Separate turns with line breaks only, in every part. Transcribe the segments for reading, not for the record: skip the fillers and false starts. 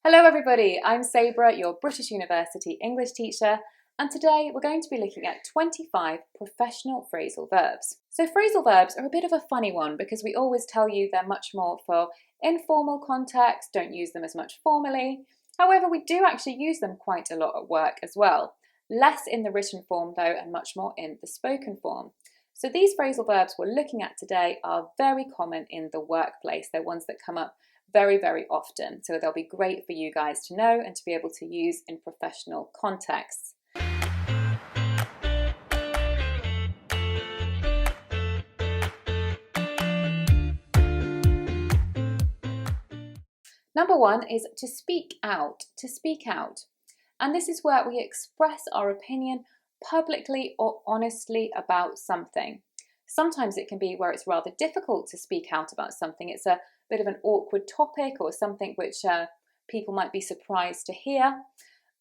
Hello everybody, I'm Sabrah, your British University English teacher, and today we're going to be looking at 25 professional phrasal verbs. So phrasal verbs are a bit of a funny one because we always tell you they're much more for informal context, don't use them as much formally. However, we do actually use them quite a lot at work as well. Less in the written form though, and much more in the spoken form. So these phrasal verbs we're looking at today are very common in the workplace. They're ones that come up very, very often. So they'll be great for you guys to know and to be able to use in professional contexts. Number one is to speak out, to speak out. And this is where we express our opinion publicly or honestly about something. Sometimes it can be where it's rather difficult to speak out about something. It's a bit of an awkward topic or something which people might be surprised to hear,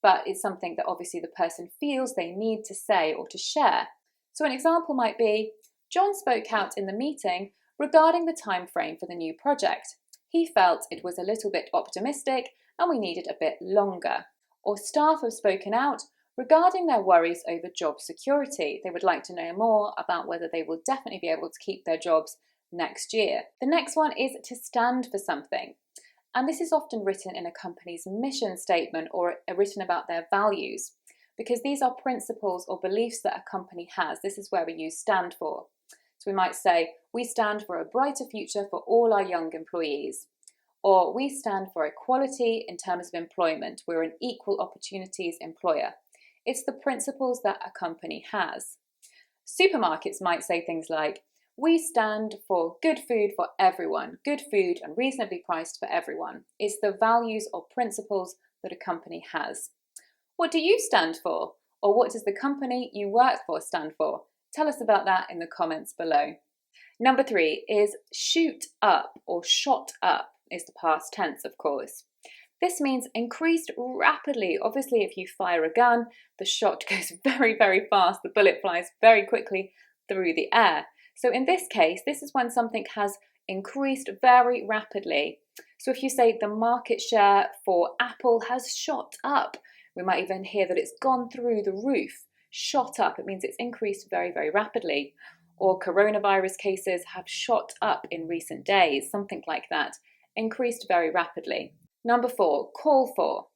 but it's something that obviously the person feels they need to say or to share. So an example might be, John spoke out in the meeting regarding the time frame for the new project. He felt it was a little bit optimistic and we needed a bit longer. Or staff have spoken out regarding their worries over job security. They would like to know more about whether they will definitely be able to keep their jobs next year. The next one is to stand for something. And this is often written in a company's mission statement or written about their values, because these are principles or beliefs that a company has. This is where we use stand for. So we might say, we stand for a brighter future for all our young employees. Or we stand for equality in terms of employment. We're an equal opportunities employer. It's the principles that a company has. Supermarkets might say things like, we stand for good food for everyone, good food and reasonably priced for everyone. It's the values or principles that a company has. What do you stand for? Or what does the company you work for stand for? Tell us about that in the comments below. Number 3 is shoot up or shot up is the past tense, of course. This means increased rapidly. Obviously, if you fire a gun, the shot goes very, very fast. The bullet flies very quickly through the air. So in this case, this is when something has increased very rapidly. So if you say the market share for Apple has shot up, we might even hear that it's gone through the roof. Shot up, it means it's increased very, very rapidly. Or coronavirus cases have shot up in recent days, something like that. Increased very rapidly. Number 4, call for.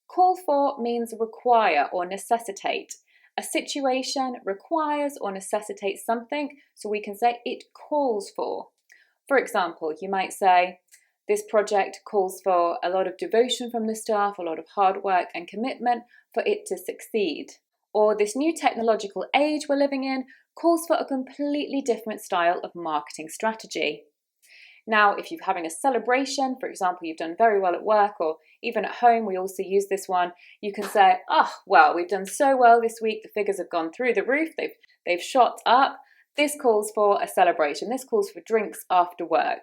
Call for means require or necessitate. A situation requires or necessitates something, so we can say it calls for. For example, you might say, this project calls for a lot of devotion from the staff, a lot of hard work and commitment for it to succeed. Or this new technological age we're living in calls for a completely different style of marketing strategy. Now, if you're having a celebration, for example, you've done very well at work or even at home, we also use this one, you can say, oh, well, we've done so well this week, the figures have gone through the roof, they've shot up. This calls for a celebration, this calls for drinks after work.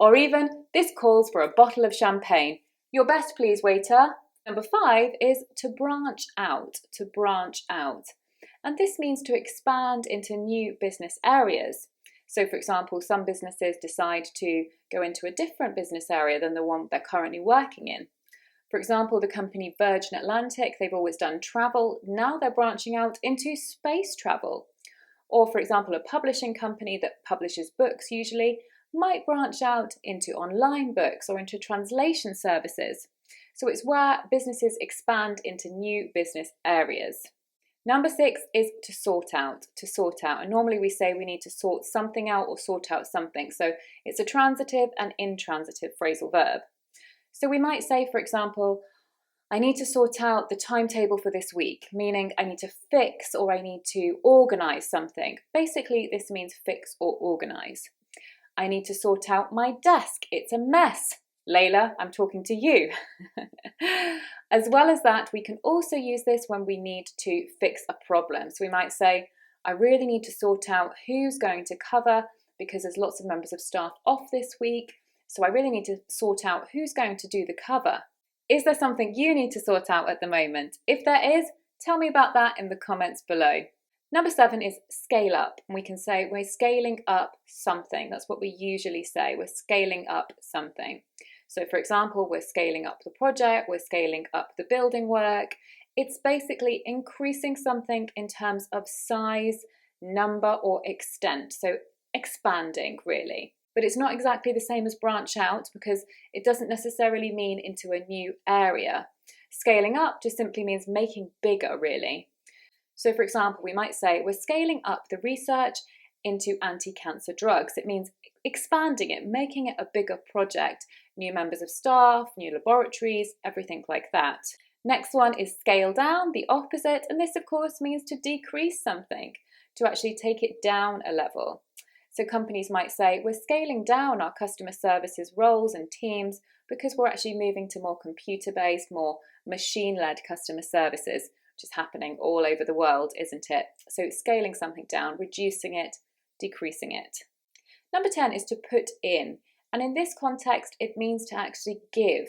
Or even, this calls for a bottle of champagne. Your best please, waiter. Number 5 is to branch out, to branch out. And this means to expand into new business areas. So for example, some businesses decide to go into a different business area than the one they're currently working in. For example, the company Virgin Atlantic, they've always done travel. Now they're branching out into space travel. Or for example, a publishing company that publishes books usually might branch out into online books or into translation services. So it's where businesses expand into new business areas. Number 6 is to sort out, to sort out. And normally we say we need to sort something out or sort out something. So it's a transitive and intransitive phrasal verb. So we might say, for example, I need to sort out the timetable for this week, meaning I need to fix or I need to organise something. Basically, this means fix or organise. I need to sort out my desk. It's a mess. Leila, I'm talking to you. As well as that, we can also use this when we need to fix a problem. So we might say, I really need to sort out who's going to cover because there's lots of members of staff off this week. So I really need to sort out who's going to do the cover. Is there something you need to sort out at the moment? If there is, tell me about that in the comments below. Number 7 is scale up. And we can say we're scaling up something. That's what we usually say. We're scaling up something. So for example, we're scaling up the project, we're scaling up the building work. It's basically increasing something in terms of size, number, or extent. So expanding, really. But it's not exactly the same as branch out because it doesn't necessarily mean into a new area. Scaling up just simply means making bigger, really. So for example, we might say we're scaling up the research into anti-cancer drugs. It means expanding it, making it a bigger project. New members of staff, new laboratories, everything like that. Next one is scale down, the opposite, and this of course means to decrease something, to actually take it down a level. So companies might say, we're scaling down our customer services roles and teams because we're actually moving to more computer-based, more machine-led customer services, which is happening all over the world, isn't it? So scaling something down, reducing it, decreasing it. Number 10 is to put in, and in this context, it means to actually give.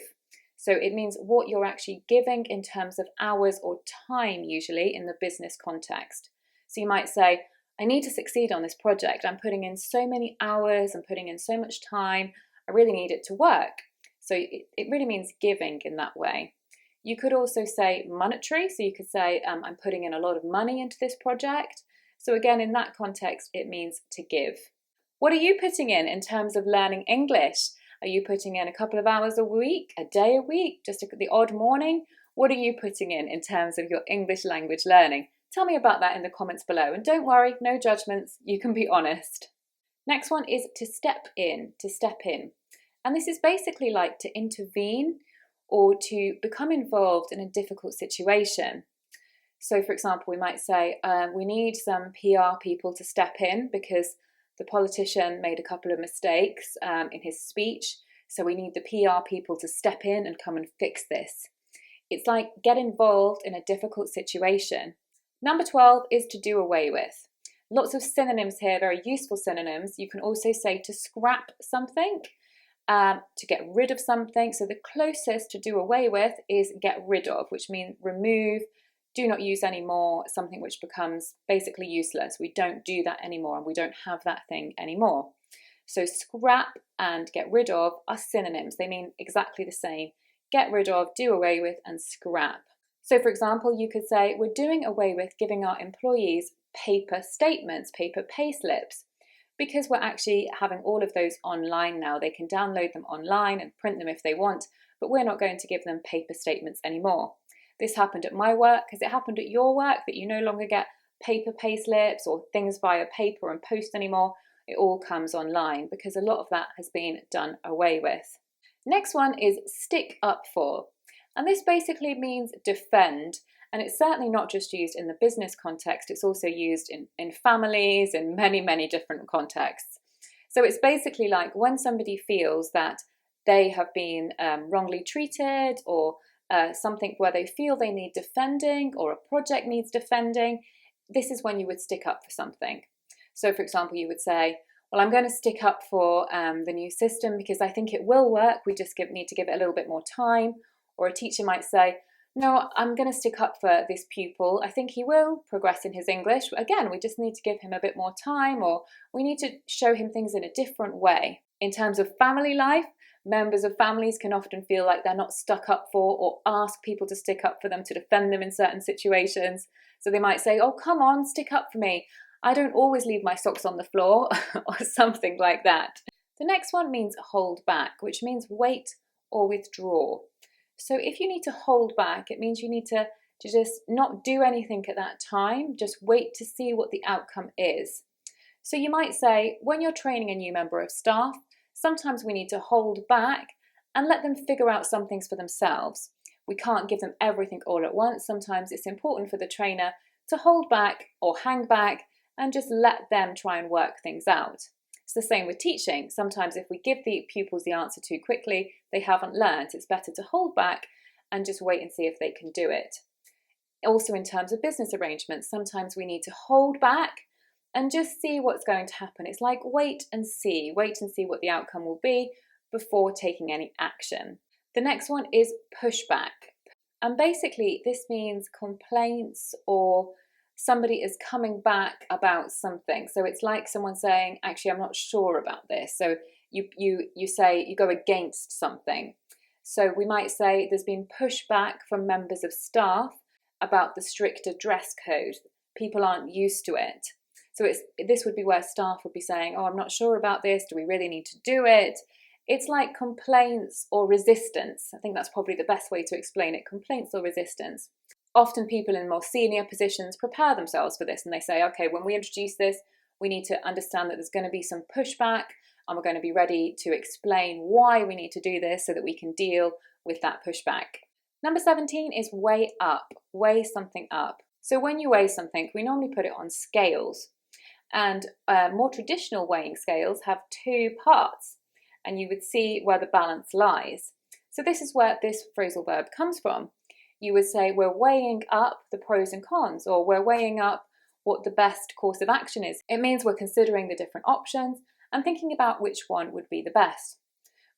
So it means what you're actually giving in terms of hours or time, usually in the business context. So you might say, I need to succeed on this project. I'm putting in so many hours, I'm putting in so much time, I really need it to work. So it really means giving in that way. You could also say monetary, so you could say I'm putting in a lot of money into this project. So again, in that context, it means to give. What are you putting in terms of learning English? Are you putting in a couple of hours a week, a day a week, just the odd morning? What are you putting in terms of your English language learning? Tell me about that in the comments below. And don't worry, no judgments, you can be honest. Next one is to step in, to step in. And this is basically like to intervene or to become involved in a difficult situation. So for example, we might say, we need some PR people to step in because the politician made a couple of mistakes in his speech. So we need the PR people to step in and come and fix this. It's like get involved in a difficult situation. Number 12 is to do away with. Lots of synonyms here, very useful synonyms. You can also say to scrap something, to get rid of something. So the closest to do away with is get rid of, which means remove, do not use anymore, something which becomes basically useless. We don't do that anymore and we don't have that thing anymore. So scrap and get rid of are synonyms. They mean exactly the same. Get rid of, do away with, and scrap. So for example, you could say we're doing away with giving our employees paper statements, paper pay slips, because we're actually having all of those online now. They can download them online and print them if they want, but we're not going to give them paper statements anymore. This happened at my work. Has it happened at your work that you no longer get paper pay slips or things via paper and post anymore? It all comes online because a lot of that has been done away with. Next one is stick up for. And this basically means defend. And it's certainly not just used in the business context, it's also used in families, in many, many different contexts. So it's basically like when somebody feels that they have been wrongly treated or something where they feel they need defending or a project needs defending, this is when you would stick up for something. So for example, you would say, well, I'm going to stick up for the new system because I think it will work. We just need to give it a little bit more time. Or a teacher might say, no, I'm going to stick up for this pupil. I think he will progress in his English. Again, we just need to give him a bit more time, or we need to show him things in a different way. In terms of family life, members of families can often feel like they're not stuck up for or ask people to stick up for them, to defend them in certain situations. So they might say, oh, come on, stick up for me. I don't always leave my socks on the floor or something like that. The next one means hold back, which means wait or withdraw. So if you need to hold back, it means you need to just not do anything at that time, just wait to see what the outcome is. So you might say, when you're training a new member of staff, sometimes we need to hold back and let them figure out some things for themselves. We can't give them everything all at once. Sometimes it's important for the trainer to hold back or hang back and just let them try and work things out. It's the same with teaching. Sometimes if we give the pupils the answer too quickly, they haven't learned. It's better to hold back and just wait and see if they can do it. Also in terms of business arrangements, sometimes we need to hold back and just see what's going to happen. It's like wait and see what the outcome will be before taking any action. The next one is pushback. And basically this means complaints or somebody is coming back about something. So it's like someone saying, actually, I'm not sure about this. So you say you go against something. So we might say there's been pushback from members of staff about the stricter dress code. People aren't used to it. So this would be where staff would be saying, oh, I'm not sure about this. Do we really need to do it? It's like complaints or resistance. I think that's probably the best way to explain it, complaints or resistance. Often people in more senior positions prepare themselves for this and they say, okay, when we introduce this, we need to understand that there's going to be some pushback and we're going to be ready to explain why we need to do this so that we can deal with that pushback. Number 17 is weigh up, weigh something up. So when you weigh something, we normally put it on scales. And more traditional weighing scales have two parts, and you would see where the balance lies. So this is where this phrasal verb comes from. You would say we're weighing up the pros and cons, or we're weighing up what the best course of action is. It means we're considering the different options and thinking about which one would be the best.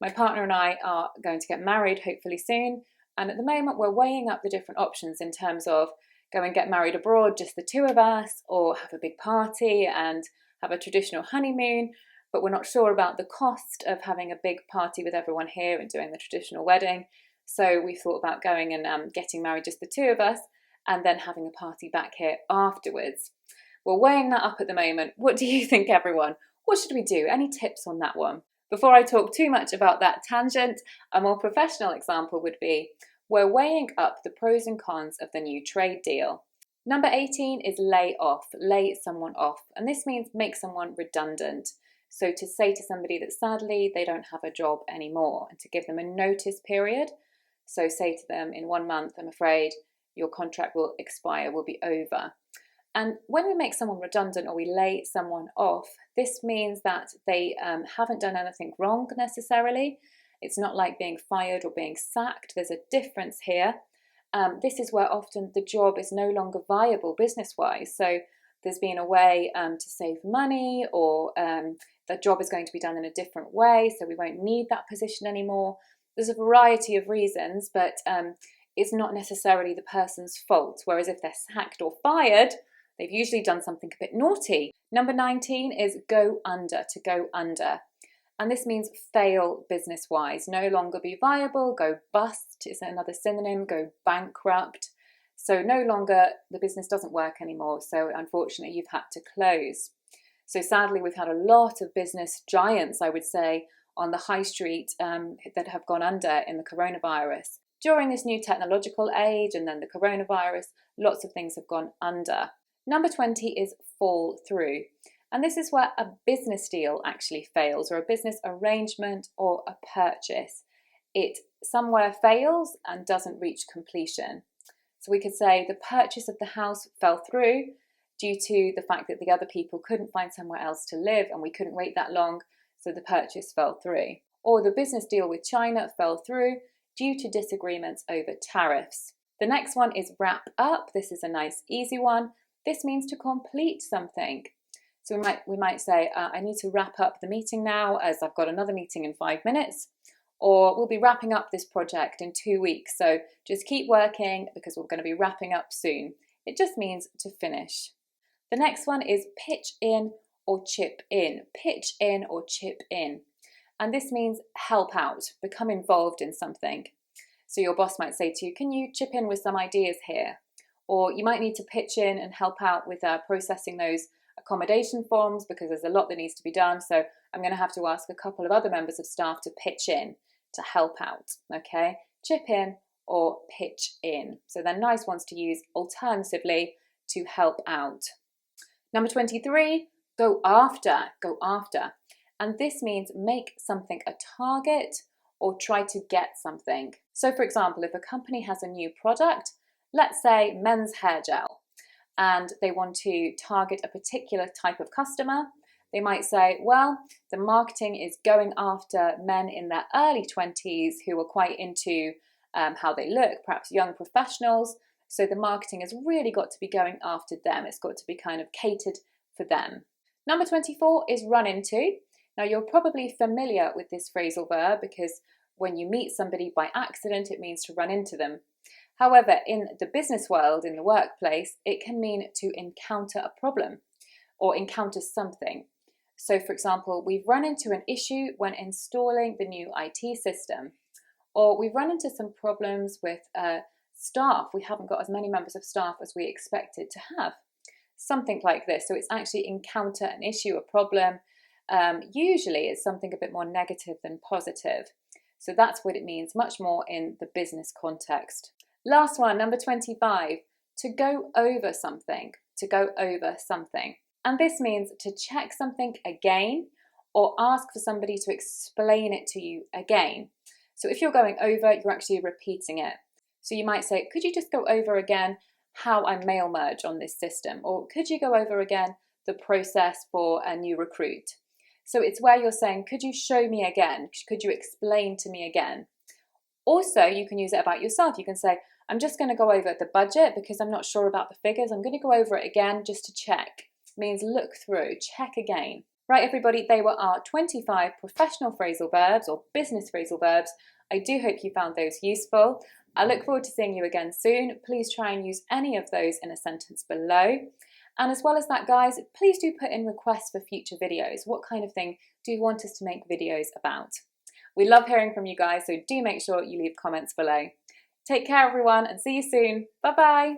My partner and I are going to get married hopefully soon, and at the moment we're weighing up the different options in terms of go and get married abroad, just the two of us, or have a big party and have a traditional honeymoon, but we're not sure about the cost of having a big party with everyone here and doing the traditional wedding. So we thought about going and getting married, just the two of us, and then having a party back here afterwards. We're weighing that up at the moment. What do you think, everyone? What should we do? Any tips on that one? Before I talk too much about that tangent, a more professional example would be, we're weighing up the pros and cons of the new trade deal. Number 18 is lay off, lay someone off. And this means make someone redundant. So to say to somebody that sadly they don't have a job anymore and to give them a notice period. So say to them in 1 month, I'm afraid your contract will expire, will be over. And when we make someone redundant or we lay someone off, this means that they haven't done anything wrong necessarily. It's not like being fired or being sacked. There's a difference here. This is where often the job is no longer viable business-wise. So there's been a way to save money, or the job is going to be done in a different way, so we won't need that position anymore. There's a variety of reasons, but it's not necessarily the person's fault. Whereas if they're sacked or fired, they've usually done something a bit naughty. Number 19 is go under, to go under. And this means fail business-wise, no longer be viable, go bust is another synonym, go bankrupt. So no longer, the business doesn't work anymore, so unfortunately you've had to close. So sadly we've had a lot of business giants, I would say, on the high street that have gone under in the coronavirus. During this new technological age and then the coronavirus, lots of things have gone under. Number 20 is fall through. And this is where a business deal actually fails, or a business arrangement or a purchase. It somewhere fails and doesn't reach completion. So we could say the purchase of the house fell through due to the fact that the other people couldn't find somewhere else to live and we couldn't wait that long, so the purchase fell through. Or the business deal with China fell through due to disagreements over tariffs. The next one is wrap up. This is a nice easy one. This means to complete something. So we might say, I need to wrap up the meeting now as I've got another meeting in 5 minutes. Or we'll be wrapping up this project in 2 weeks. So just keep working because we're going to be wrapping up soon. It just means to finish. The next one is pitch in or chip in. Pitch in or chip in. And this means help out, become involved in something. So your boss might say to you, can you chip in with some ideas here? Or you might need to pitch in and help out with processing those accommodation forms because there's a lot that needs to be done. So I'm going to have to ask a couple of other members of staff to pitch in to help out. Okay, chip in or pitch in. So they're nice ones to use alternatively to help out. Number 23, go after, go after. And this means make something a target or try to get something. So for example, if a company has a new product, let's say men's hair gel, and they want to target a particular type of customer, they might say, well, the marketing is going after men in their early 20s who are quite into how they look, perhaps young professionals. So the marketing has really got to be going after them. It's got to be kind of catered for them. Number 24 is run into. Now you're probably familiar with this phrasal verb because when you meet somebody by accident, it means to run into them. However, in the business world, in the workplace, it can mean to encounter a problem or encounter something. So for example, we've run into an issue when installing the new IT system, or we've run into some problems with staff. We haven't got as many members of staff as we expected to have. Something like this. So it's actually encounter an issue, a problem. Usually it's something a bit more negative than positive. So that's what it means much more in the business context. Last one, number 25, to go over something, to go over something. And this means to check something again or ask for somebody to explain it to you again. So if you're going over, you're actually repeating it. So you might say, could you just go over again how I mail merge on this system? Or could you go over again the process for a new recruit? So it's where you're saying, could you show me again? Could you explain to me again? Also, you can use it about yourself. You can say, I'm just going to go over the budget because I'm not sure about the figures. I'm going to go over it again just to check. It means look through, check again. Right, everybody, they were our 25 professional phrasal verbs or business phrasal verbs. I do hope you found those useful. I look forward to seeing you again soon. Please try and use any of those in a sentence below. And as well as that, guys, please do put in requests for future videos. What kind of thing do you want us to make videos about? We love hearing from you guys, so do make sure you leave comments below. Take care, everyone, and see you soon. Bye-bye.